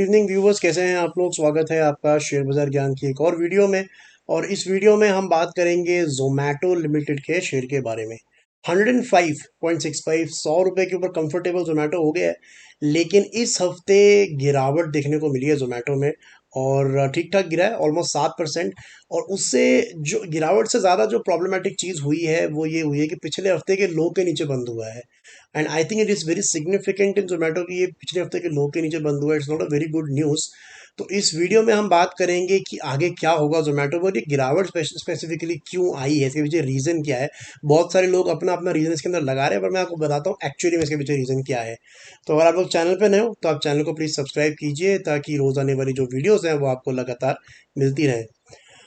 Evening viewers, कैसे हैं आप लोग। स्वागत है आपका शेयर बाजार ज्ञान की एक और वीडियो में। और इस वीडियो में हम बात करेंगे जोमैटो लिमिटेड के शेयर के बारे में। 105.65 100 रुपए के ऊपर कंफर्टेबल जोमैटो हो गया है, लेकिन इस हफ्ते गिरावट देखने को मिली है जोमैटो में। और ठीक ठाक गिरा है, ऑलमोस्ट 7%। और उससे जो गिरावट से ज़्यादा जो प्रॉब्लमेटिक चीज़ हुई है वो ये हुई है कि पिछले हफ्ते के लो के नीचे बंद हुआ है। And I think it is very significant in Zomato कि ये पिछले हफ्ते के लो के नीचे बंद हुआ है। It's not a very good news. तो इस वीडियो में हम बात करेंगे कि आगे क्या होगा जोमेटो पर, ये गिरावट स्पेसिफिकली क्यों आई है, इसके पीछे रीज़न क्या है। बहुत सारे लोग अपना अपना रीज़न इसके अंदर लगा रहे हैं, पर मैं आपको बताता हूँ एक्चुअली में इसके पीछे रीज़न क्या है। तो अगर आप लोग चैनल पर नए हो तो आप चैनल को प्लीज़ सब्सक्राइब कीजिए, ताकि रोज़ आने वाली जो वीडियोज़ हैं वो आपको लगातार मिलती रहें।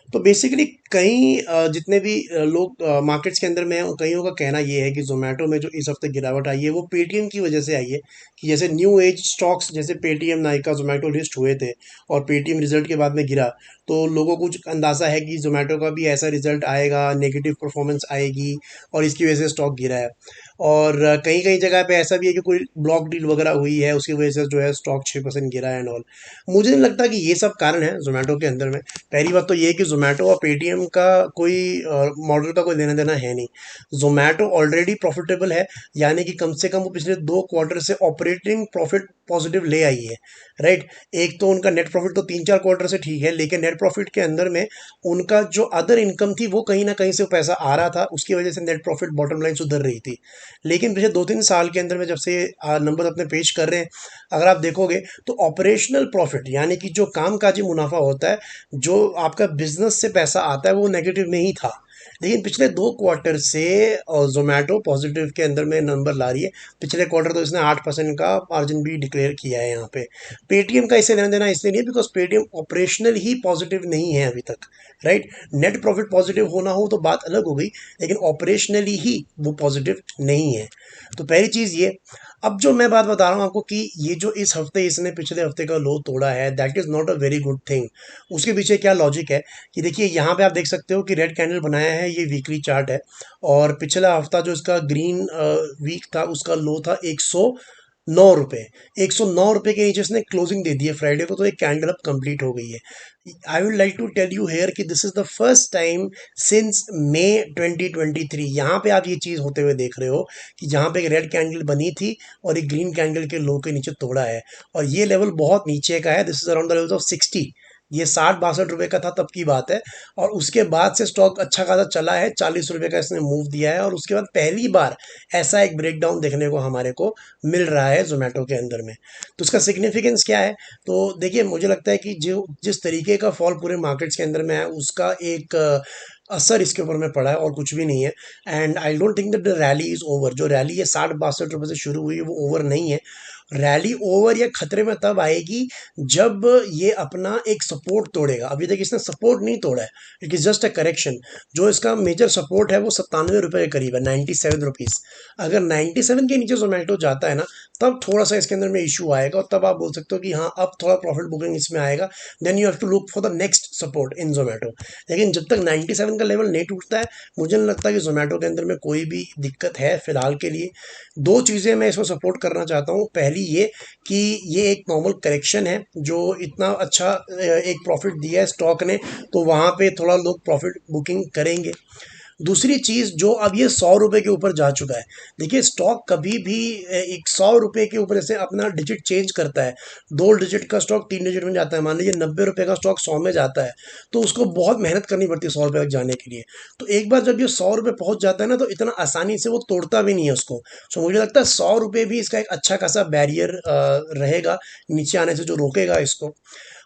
तो बेसिकली कई जितने भी लोग मार्केट्स के अंदर में हैं, कईयों का कहना ये है कि जोमेटो में जो इस हफ्ते गिरावट आई है वो पेटीएम की वजह से आई है। कि जैसे न्यू एज स्टॉक्स जैसे पेटीएम, नाइका, जोमेटो लिस्ट हुए थे और पेटीएम रिजल्ट के बाद में गिरा, तो लोगों को कुछ अंदाज़ा है कि जोमेटो का भी ऐसा रिजल्ट आएगा, नेगेटिव परफॉर्मेंस आएगी, और इसकी वजह से स्टॉक गिरा है। और कई कई जगह पे ऐसा भी है कि कोई ब्लॉक डील वगैरह हुई है, उसकी वजह से जो है स्टॉक 6% गिरा है एंड ऑल। मुझे नहीं लगता कि ये सब कारण है जोमेटो के अंदर में। पहली बात तो ये है कि जोमेटो और पेटीएम का कोई मॉडल का कोई लेना देना है नहीं। जोमेटो ऑलरेडी प्रॉफिटेबल है, यानी कि कम से कम वो पिछले 2 क्वार्टर से ऑपरेटिंग प्रॉफिट पॉजिटिव ले आई है। राइट। एक तो उनका नेट प्रॉफिट तो 3-4 क्वार्टर से ठीक है, लेकिन नेट प्रॉफिट के अंदर में उनका जो अदर इनकम थी वो कहीं ना कहीं से पैसा आ रहा था, उसकी वजह से नेट प्रॉफिट बॉटम लाइन सुधर रही थी। लेकिन पिछले 2-3 साल के अंदर में जब से नंबर अपने पेश कर रहे हैं, अगर आप देखोगे तो ऑपरेशनल प्रॉफिट यानी कि जो कामकाजी मुनाफा होता है, जो आपका बिजनेस से पैसा आता है, वो नेगेटिव में ही था। लेकिन पिछले 2 क्वार्टर से जोमेटो पॉजिटिव के अंदर में नंबर ला रही है। पिछले क्वार्टर तो इसने 8% का मार्जिन भी डिक्लेयर किया है यहाँ पे। पेटीएम का इसे लेना देना इसलिए नहीं, because Paytm operational he positive नहीं है अभी तक। राइट। नेट प्रॉफिट पॉजिटिव होना हो तो बात अलग हो गई, लेकिन ऑपरेशनली ही वो पॉजिटिव नहीं है। तो पहली चीज़ ये। अब जो मैं बात बता रहा हूँ आपको कि ये जो इस हफ्ते इसने पिछले हफ्ते का लो तोड़ा है, that is not a very good thing. उसके पीछे क्या लॉजिक है कि देखिए, यहाँ पे आप देख सकते हो कि रेड कैंडल बनाया है, ये वीकली चार्ट है। और पिछला हफ्ता जो इसका ग्रीन वीक था, उसका लो था 109 रुपये। 109 रुपये के नीचे इसने क्लोजिंग दे दी है फ्राइडे को, तो एक कैंडल अप कंप्लीट हो गई है। I would like to tell you here कि this is the first time since May 2023, यहाँ पे आप ये चीज़ होते हुए देख रहे हो कि जहाँ पे एक रेड कैंडल बनी थी और एक ग्रीन कैंडल के लो के नीचे तोड़ा है। और ये लेवल बहुत नीचे का है, this is around the level of 60। ये 60-62 रुपये का था तब की बात है। और उसके बाद से स्टॉक अच्छा खासा चला है, 40 रुपये का इसने मूव दिया है, और उसके बाद पहली बार ऐसा एक ब्रेकडाउन देखने को हमारे को मिल रहा है जोमेटो के अंदर में। तो उसका सिग्निफिकेंस क्या है। तो देखिए, मुझे लगता है कि जो जिस तरीके का फॉल पूरे मार्केट्स के अंदर में है, उसका एक असर इसके ऊपर में पड़ा है, और कुछ भी नहीं है। And I don't think that the rally is over. जो रैली है 60-62 रुपये से शुरू हुई है, वो ओवर नहीं है। रैली ओवर या खतरे में तब आएगी जब ये अपना एक सपोर्ट तोड़ेगा। अभी तक इसने सपोर्ट नहीं तोड़ा है, it is just a correction. जो इसका मेजर सपोर्ट है वो 97 रुपये के करीब है, 97 रुपीज़। अगर 97 के नीचे जोमेटो जाता है ना, तब थोड़ा सा इसके अंदर में इशू आएगा, और तब आप बोल सकते हो कि हाँ, अब थोड़ा प्रॉफिट बुकिंग इसमें आएगा। Then you have to look for the next support in Zomato. लेकिन जब तक 97 का लेवल नहीं टूटता है, मुझे नहीं लगता कि जोमेटो के अंदर में कोई भी दिक्कत है फिलहाल के लिए। दो चीज़ें मैं इसको सपोर्ट करना चाहता हूँ। पहली ये कि ये एक नॉर्मल करेक्शन है, जो इतना अच्छा एक प्रॉफिट दिया है स्टॉक ने, तो वहाँ पे थोड़ा लोग प्रॉफिट बुकिंग करेंगे। दूसरी चीज़, जो अब ये 100 रुपये के ऊपर जा चुका है। देखिए, स्टॉक कभी भी एक 100 रुपये के ऊपर से अपना डिजिट चेंज करता है। 2 डिजिट का स्टॉक 3 डिजिट में जाता है। मान लीजिए 90 रुपये का स्टॉक 100 में जाता है, तो उसको बहुत मेहनत करनी पड़ती है 100 रुपये तक जाने के लिए। तो एक बार जब ये 100 रुपये पहुंच जाता है ना, तो इतना आसानी से वो तोड़ता भी नहीं है उसको। सो मुझे लगता है 100 रुपये भी इसका एक अच्छा खासा बैरियर रहेगा नीचे आने से, जो रोकेगा इसको।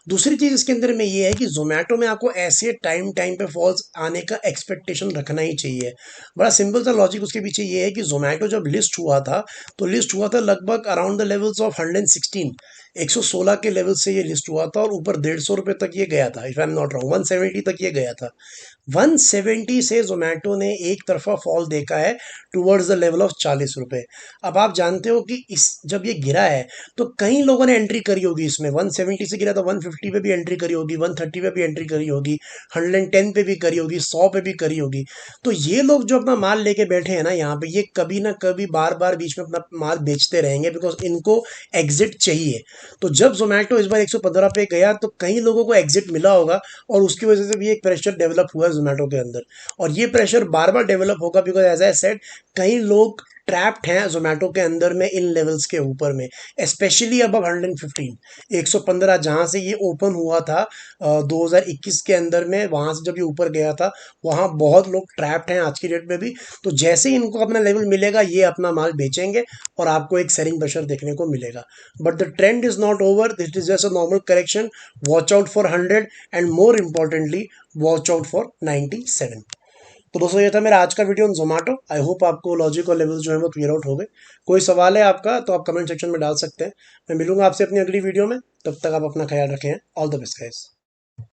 दूसरी चीज़ इसके अंदर में ये है कि जोमेटो में आपको ऐसे टाइम टाइम पे फॉल्स आने का एक्सपेक्टेशन रखना ही चाहिए। बड़ा सिंपल सा लॉजिक उसके पीछे ये है कि जोमेटो जब लिस्ट हुआ था, तो लिस्ट हुआ था लगभग अराउंड द लेवल्स ऑफ 116, 116 के लेवल से ये लिस्ट हुआ था, और ऊपर 150 रुपये तक ये गया था, if I am not wrong 170 तक ये गया था। 170 से जोमेटो ने एक तरफा फॉल देखा है टुवर्ड्स द लेवल ऑफ 40 रुपये। अब आप जानते हो कि इस जब ये गिरा है, तो कई लोगों ने एंट्री करी होगी इसमें। 170 से गिरा तो 150 पे भी एंट्री करी होगी, 130 पे भी एंट्री करी होगी, 110 पे भी करी होगी, 100 पे भी करी होगी। तो ये लोग जो अपना माल लेके बैठे हैं ना यहाँ पे, ये कभी ना कभी बार बार बीच में अपना माल बेचते रहेंगे, बिकॉज इनको एग्जिट चाहिए। तो जब जोमेटो इस बार 115 पे गया तो कई लोगों को एग्जिट मिला होगा, और उसकी वजह से भी एक प्रेशर डेवलप हुआ है जोमेटो के अंदर, और ये प्रेशर बार बार डेवलप होगा, बिकॉज एज आई सेड कई लोग ट्रैप्ड हैं जोमेटो के अंदर में इन लेवल्स के ऊपर में, स्पेशली अब 115 115 जहां से ये ओपन हुआ था 2021 के अंदर में, वहां से जब ये ऊपर गया था वहां बहुत लोग ट्रैप्ड हैं आज की डेट में भी। तो जैसे ही इनको अपना लेवल मिलेगा ये अपना माल बेचेंगे और आपको एक सेलिंग प्रेशर देखने को मिलेगा। But the trend is not over, this is just a normal correction. Watch out for 100 and more importantly watch out for 97। तो दोस्तों ये था मेरा आज का video on Zomato. I hope आपको लॉजिक और लेवल जो है वो क्लियर आउट हो गए। कोई सवाल है आपका तो आप कमेंट सेक्शन में डाल सकते हैं। मैं मिलूंगा आपसे अपनी अगली वीडियो में, तब तक आप अपना ख्याल रखें। All the best guys.